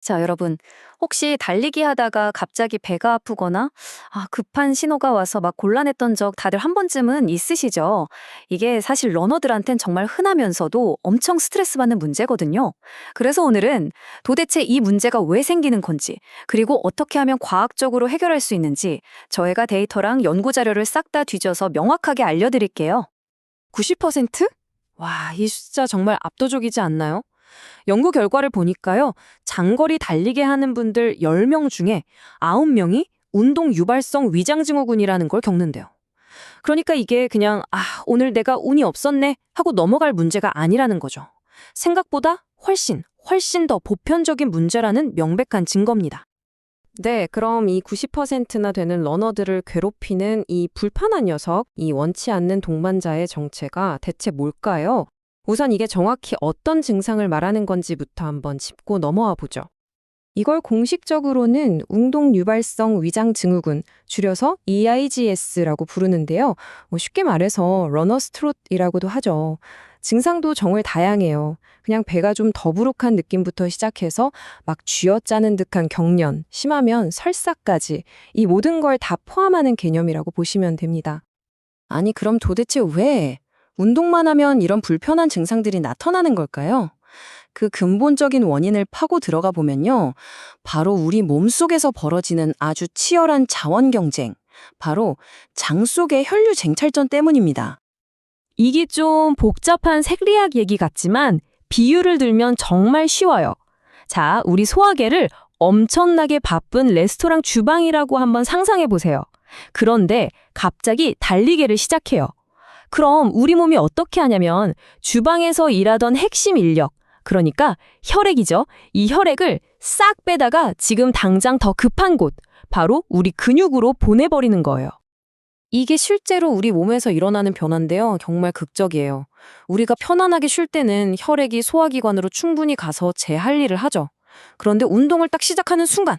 자, 여러분. 혹시 달리기 하다가 갑자기 배가 아프거나 급한 신호가 와서 막 곤란했던 적 다들 한 번쯤은 있으시죠? 이게 사실 러너들한텐 정말 흔하면서도 엄청 스트레스 받는 문제거든요. 그래서 오늘은 도대체 이 문제가 왜 생기는 건지, 그리고 어떻게 하면 과학적으로 해결할 수 있는지 저희가 데이터랑 연구 자료를 싹 다 뒤져서 명확하게 알려드릴게요. 90%? 와, 이 숫자 정말 압도적이지 않나요? 연구 결과를 보니까요, 장거리 달리게 하는 분들 10명 중에 9명이 운동 유발성 위장증후군이라는 걸 겪는데요. 그러니까 이게 그냥, 오늘 내가 운이 없었네 하고 넘어갈 문제가 아니라는 거죠. 생각보다 훨씬 더 보편적인 문제라는 명백한 증거입니다. 네, 그럼 이 90%나 되는 러너들을 괴롭히는 이 불편한 녀석, 이 원치 않는 동반자의 정체가 대체 뭘까요? 우선 이게 정확히 어떤 증상을 말하는 건지부터 한번 짚고 넘어와 보죠. 이걸 공식적으로는 운동유발성 위장증후군, 줄여서 EIGS라고 부르는데요. 쉽게 말해서 러너스트롯이라고도 하죠. 증상도 정말 다양해요. 그냥 배가 좀 더부룩한 느낌부터 시작해서 막 쥐어짜는 듯한 경련, 심하면 설사까지 이 모든 걸 다 포함하는 개념이라고 보시면 됩니다. 아니, 그럼 도대체 왜 운동만 하면 이런 불편한 증상들이 나타나는 걸까요? 그 근본적인 원인을 파고 들어가 보면요. 바로 우리 몸속에서 벌어지는 아주 치열한 자원 경쟁, 바로 장 속의 혈류 쟁탈전 때문입니다. 이게 좀 복잡한 생리학 얘기 같지만 비유를 들면 정말 쉬워요. 자, 우리 소화계를 엄청나게 바쁜 레스토랑 주방이라고 한번 상상해 보세요. 그런데 갑자기 달리기를 시작해요. 그럼 우리 몸이 어떻게 하냐면 주방에서 일하던 핵심 인력, 그러니까 혈액이죠. 이 혈액을 싹 빼다가 지금 당장 더 급한 곳, 바로 우리 근육으로 보내버리는 거예요. 이게 실제로 우리 몸에서 일어나는 변화인데요. 정말 극적이에요. 우리가 편안하게 쉴 때는 혈액이 소화기관으로 충분히 가서 제 할 일을 하죠. 그런데 운동을 딱 시작하는 순간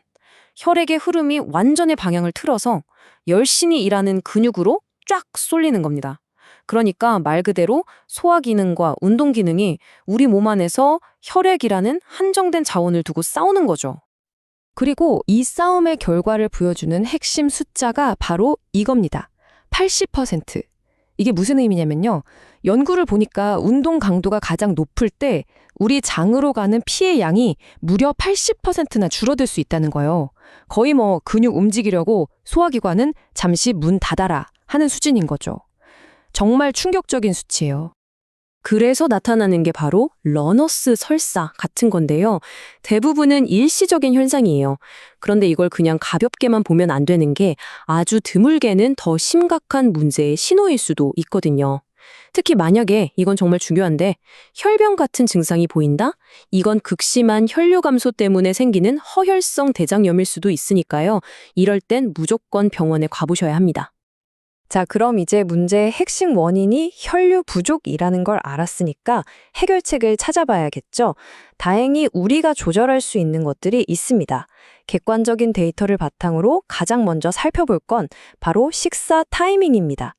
혈액의 흐름이 완전히 방향을 틀어서 열심히 일하는 근육으로 쫙 쏠리는 겁니다. 그러니까 말 그대로 소화 기능과 운동 기능이 우리 몸 안에서 혈액이라는 한정된 자원을 두고 싸우는 거죠. 그리고 이 싸움의 결과를 보여주는 핵심 숫자가 바로 이겁니다. 80%. 이게 무슨 의미냐면요. 연구를 보니까 운동 강도가 가장 높을 때 우리 장으로 가는 피의 양이 무려 80%나 줄어들 수 있다는 거예요. 거의 근육 움직이려고 소화기관은 잠시 문 닫아라 하는 수준인 거죠. 정말 충격적인 수치예요. 그래서 나타나는 게 바로 러너스 설사 같은 건데요. 대부분은 일시적인 현상이에요. 그런데 이걸 그냥 가볍게만 보면 안 되는 게 아주 드물게는 더 심각한 문제의 신호일 수도 있거든요. 특히 만약에 이건 정말 중요한데 혈변 같은 증상이 보인다? 이건 극심한 혈류 감소 때문에 생기는 허혈성 대장염일 수도 있으니까요. 이럴 땐 무조건 병원에 가보셔야 합니다. 자, 그럼 이제 문제의 핵심 원인이 혈류 부족이라는 걸 알았으니까 해결책을 찾아봐야겠죠. 다행히 우리가 조절할 수 있는 것들이 있습니다. 객관적인 데이터를 바탕으로 가장 먼저 살펴볼 건 바로 식사 타이밍입니다.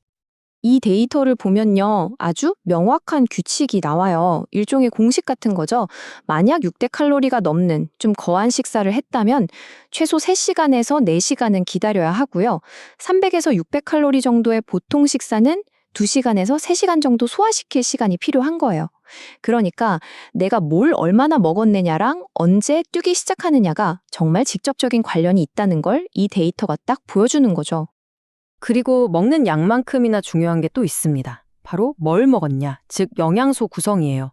이 데이터를 보면요, 아주 명확한 규칙이 나와요. 일종의 공식 같은 거죠. 만약 600칼로리가 넘는 좀 거한 식사를 했다면 최소 3시간에서 4시간은 기다려야 하고요. 300에서 600칼로리 정도의 보통 식사는 2시간에서 3시간 정도 소화시킬 시간이 필요한 거예요. 그러니까 내가 뭘 얼마나 먹었느냐랑 언제 뛰기 시작하느냐가 정말 직접적인 관련이 있다는 걸 이 데이터가 딱 보여주는 거죠. 그리고 먹는 양만큼이나 중요한 게 또 있습니다. 바로 뭘 먹었냐, 즉 영양소 구성이에요.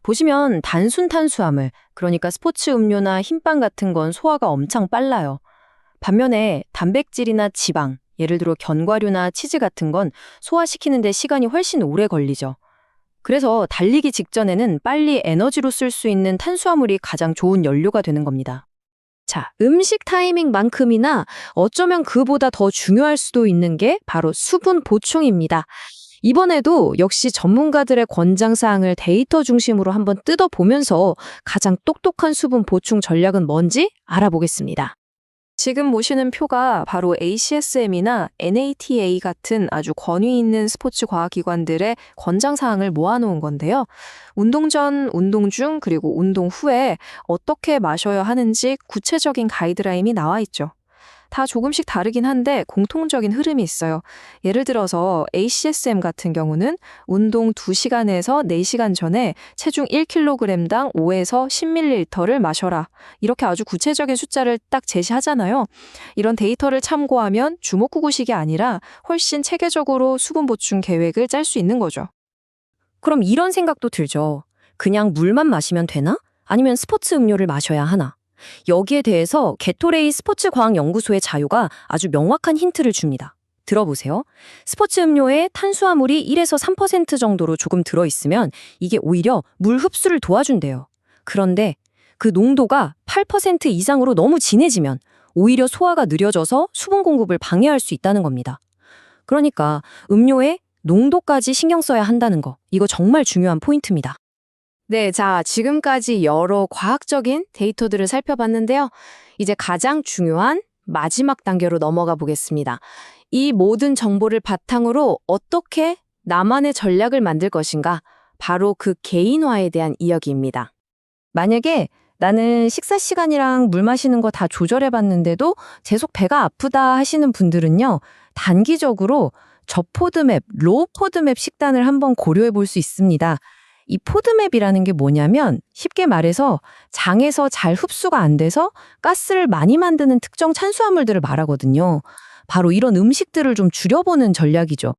보시면 단순 탄수화물, 그러니까 스포츠 음료나 흰빵 같은 건 소화가 엄청 빨라요. 반면에 단백질이나 지방, 예를 들어 견과류나 치즈 같은 건 소화시키는 데 시간이 훨씬 오래 걸리죠. 그래서 달리기 직전에는 빨리 에너지로 쓸 수 있는 탄수화물이 가장 좋은 연료가 되는 겁니다. 자, 음식 타이밍만큼이나 어쩌면 그보다 더 중요할 수도 있는 게 바로 수분 보충입니다. 이번에도 역시 전문가들의 권장사항을 데이터 중심으로 한번 뜯어보면서 가장 똑똑한 수분 보충 전략은 뭔지 알아보겠습니다. 지금 보시는 표가 바로 ACSM이나 NATA 같은 아주 권위 있는 스포츠 과학기관들의 권장사항을 모아놓은 건데요. 운동 전, 운동 중, 그리고 운동 후에 어떻게 마셔야 하는지 구체적인 가이드라인이 나와 있죠. 다 조금씩 다르긴 한데 공통적인 흐름이 있어요. 예를 들어서 ACSM 같은 경우는 운동 2시간에서 4시간 전에 체중 1kg당 5에서 10ml를 마셔라. 이렇게 아주 구체적인 숫자를 딱 제시하잖아요. 이런 데이터를 참고하면 주먹구구식이 아니라 훨씬 체계적으로 수분 보충 계획을 짤 수 있는 거죠. 그럼 이런 생각도 들죠. 그냥 물만 마시면 되나? 아니면 스포츠 음료를 마셔야 하나? 여기에 대해서 게토레이 스포츠과학연구소의 자료가 아주 명확한 힌트를 줍니다. 들어보세요. 스포츠 음료에 탄수화물이 1에서 3% 정도로 조금 들어있으면 이게 오히려 물 흡수를 도와준대요. 그런데 그 농도가 8% 이상으로 너무 진해지면 오히려 소화가 느려져서 수분 공급을 방해할 수 있다는 겁니다. 그러니까 음료의 농도까지 신경 써야 한다는 거, 이거 정말 중요한 포인트입니다. 네, 자, 지금까지 여러 과학적인 데이터들을 살펴봤는데요. 이제 가장 중요한 마지막 단계로 넘어가 보겠습니다. 이 모든 정보를 바탕으로 어떻게 나만의 전략을 만들 것인가? 바로 그 개인화에 대한 이야기입니다. 만약에 나는 식사 시간이랑 물 마시는 거 다 조절해봤는데도 계속 배가 아프다 하시는 분들은요, 단기적으로 저포드맵, 로우 포드맵 식단을 한번 고려해 볼 수 있습니다. 이 포드맵이라는 게 뭐냐면 쉽게 말해서 장에서 잘 흡수가 안 돼서 가스를 많이 만드는 특정 탄수화물들을 말하거든요. 바로 이런 음식들을 좀 줄여보는 전략이죠.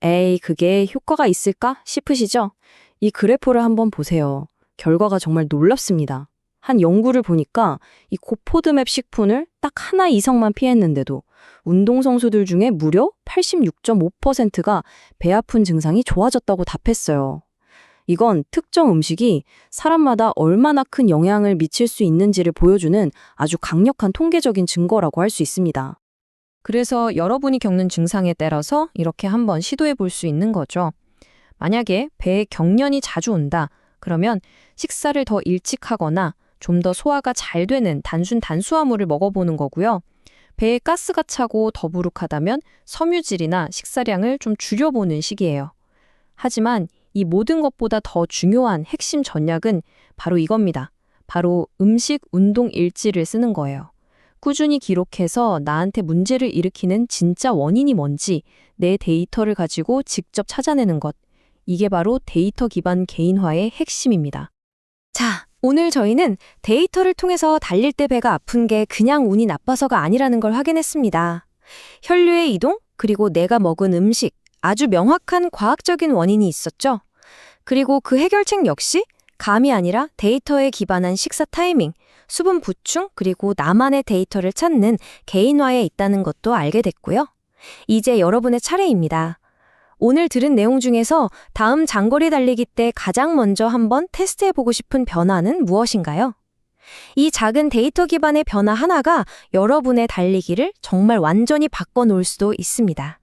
에이, 그게 효과가 있을까 싶으시죠? 이 그래프를 한번 보세요. 결과가 정말 놀랍습니다. 한 연구를 보니까 이 고포드맵 식품을 딱 하나 이상만 피했는데도 운동선수들 중에 무려 86.5%가 배 아픈 증상이 좋아졌다고 답했어요. 이건 특정 음식이 사람마다 얼마나 큰 영향을 미칠 수 있는지를 보여주는 아주 강력한 통계적인 증거라고 할 수 있습니다. 그래서 여러분이 겪는 증상에 따라서 이렇게 한번 시도해 볼 수 있는 거죠. 만약에 배에 경련이 자주 온다, 그러면 식사를 더 일찍 하거나 좀 더 소화가 잘 되는 단순 탄수화물을 먹어보는 거고요. 배에 가스가 차고 더부룩하다면 섬유질이나 식사량을 좀 줄여보는 시기예요. 하지만 이 모든 것보다 더 중요한 핵심 전략은 바로 이겁니다. 바로 음식 운동 일지를 쓰는 거예요. 꾸준히 기록해서 나한테 문제를 일으키는 진짜 원인이 뭔지 내 데이터를 가지고 직접 찾아내는 것. 이게 바로 데이터 기반 개인화의 핵심입니다. 자, 오늘 저희는 데이터를 통해서 달릴 때 배가 아픈 게 그냥 운이 나빠서가 아니라는 걸 확인했습니다. 혈류의 이동, 그리고 내가 먹은 음식, 아주 명확한 과학적인 원인이 있었죠. 그리고 그 해결책 역시 감이 아니라 데이터에 기반한 식사 타이밍, 수분 보충, 그리고 나만의 데이터를 찾는 개인화에 있다는 것도 알게 됐고요. 이제 여러분의 차례입니다. 오늘 들은 내용 중에서 다음 장거리 달리기 때 가장 먼저 한번 테스트해보고 싶은 변화는 무엇인가요? 이 작은 데이터 기반의 변화 하나가 여러분의 달리기를 정말 완전히 바꿔놓을 수도 있습니다.